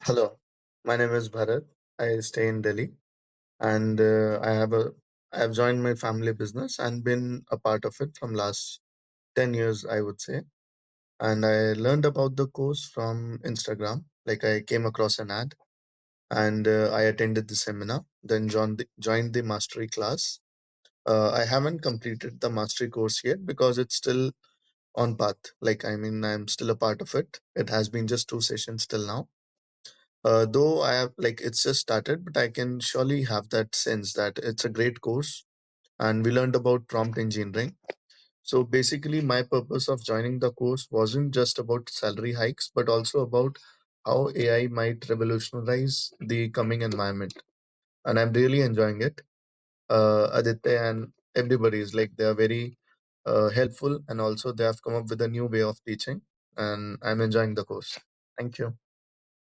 Hello, my name is Bharat. I stay in Delhi, and I have joined my family business and been a part of it from last 10 years, I would say. And I learned about the course from Instagram. Like I came across an ad, and I attended the seminar. Then joined the mastery class. I haven't completed the mastery course yet because it's still on path. I'm still a part of it. It has been just 2 sessions till now. Though I have like it's just started, but I can surely have that sense that it's a great course, and we learned about prompt engineering. So basically, my purpose of joining the course wasn't just about salary hikes, but also about how AI might revolutionize the coming environment. And I'm really enjoying it. Aditya and everybody is like they are very helpful, and also they have come up with a new way of teaching, and I'm enjoying the course. Thank you.